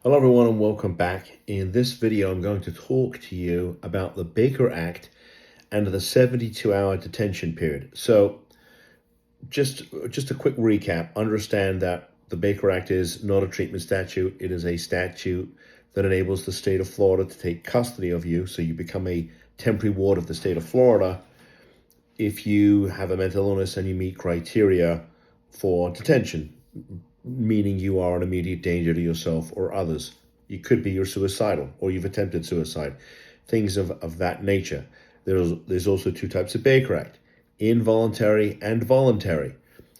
Hello everyone and welcome back. In this video I'm going to talk to you about the Baker Act and the 72-hour detention period. So just a quick recap. Understand that the Baker Act is not a treatment statute. It is a statute that enables the state of Florida to take custody of you, so you become a temporary ward of the state of Florida if you have a mental illness and you meet criteria for detention, meaning you are an immediate danger to yourself or others. You could be you're suicidal or you've attempted suicide, things of that nature. There's also two types of Baker Act, involuntary and voluntary.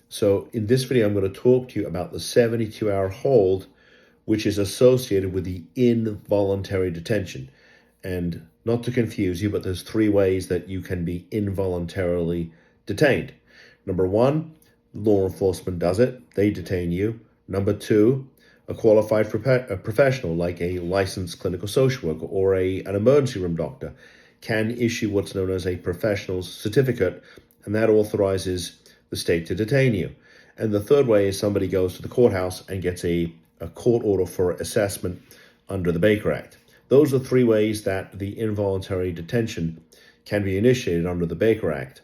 So in this video, I'm going to talk to you about the 72-hour hold, which is associated with the involuntary detention. And not to confuse you, but there's three ways that you can be involuntarily detained. Number one, law enforcement does it. They detain you. Number two, a qualified professional like a licensed clinical social worker or an emergency room doctor can issue what's known as a professional's certificate, and that authorizes the state to detain you. And the third way is somebody goes to the courthouse and gets a court order for assessment under the Baker Act. Those are three ways that the involuntary detention can be initiated under the Baker Act.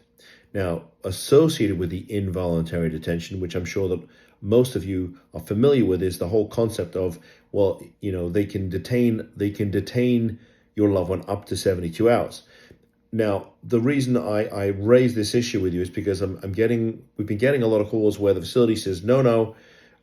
Now, associated with the involuntary detention, which I'm sure that most of you are familiar with, is the whole concept of, well, they can detain your loved one up to 72 hours. Now, the reason I raise this issue with you is because we've been getting a lot of calls where the facility says, no,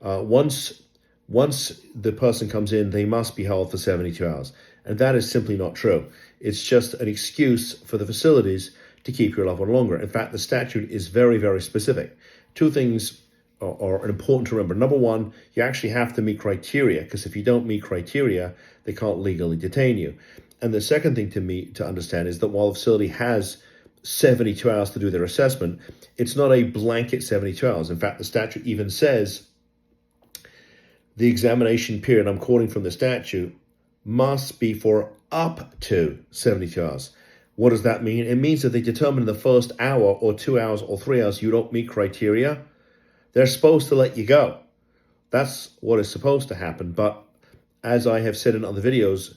once the person comes in, they must be held for 72 hours. And that is simply not true. It's just an excuse for the facilities to keep your loved one longer. In fact, the statute is very, very specific. Two things are important to remember. Number one, you actually have to meet criteria, because if you don't meet criteria, they can't legally detain you. And the second thing to understand is that while the facility has 72 hours to do their assessment, it's not a blanket 72 hours. In fact, the statute even says the examination period, I'm quoting from the statute, must be for up to 72 hours. What does that mean? It means that they determine in the first hour or 2 hours or 3 hours you don't meet criteria, they're supposed to let you go. That's what is supposed to happen. But as I have said in other videos,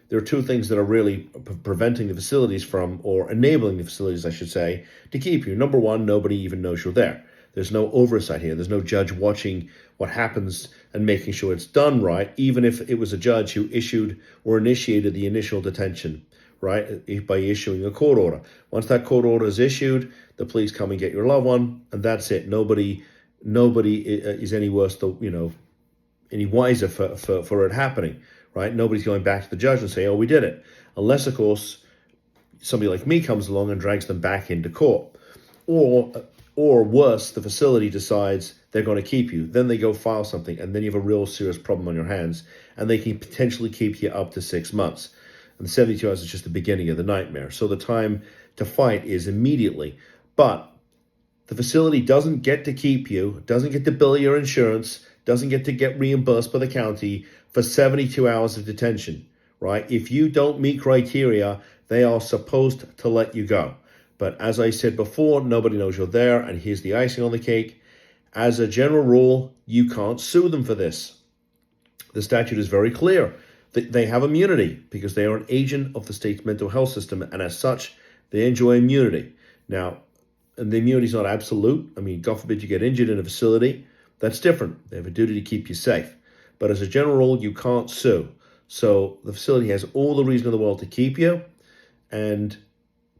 there are two things that are really preventing the facilities from, or enabling the facilities, I should say, to keep you. Number one, nobody even knows you're there. There's no oversight here. There's no judge watching what happens and making sure it's done right, even if it was a judge who issued or initiated the initial detention, right, by issuing a court order. Once that court order is issued, the police come and get your loved one, and that's it. Nobody is any worse, any wiser for it happening, right? Nobody's going back to the judge and say, oh, we did it. Unless, of course, somebody like me comes along and drags them back into court. Or worse, the facility decides they're going to keep you. Then they go file something, and then you have a real serious problem on your hands, and they can potentially keep you up to 6 months. And the 72 hours is just the beginning of the nightmare. So the time to fight is immediately. But the facility doesn't get to keep you, doesn't get to bill your insurance, doesn't get to get reimbursed by the county for 72 hours of detention, right? If you don't meet criteria, they are supposed to let you go. But as I said before, nobody knows you're there, and here's the icing on the cake. As a general rule, you can't sue them for this. The statute is very clear. They have immunity because they are an agent of the state's mental health system, and as such, they enjoy immunity. Now, and the immunity is not absolute. I mean, God forbid you get injured in a facility. That's different. They have a duty to keep you safe. But as a general rule, you can't sue. So the facility has all the reason in the world to keep you. And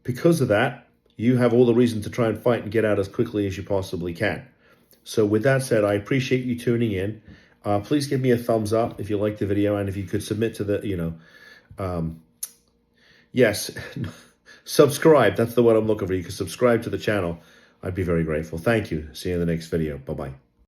because of that, you have all the reason to try and fight and get out as quickly as you possibly can. So with that said, I appreciate you tuning in. Please give me a thumbs up if you like the video, and if you could submit to the, yes, subscribe. That's the word I'm looking for. You can subscribe to the channel. I'd be very grateful. Thank you. See you in the next video. Bye-bye.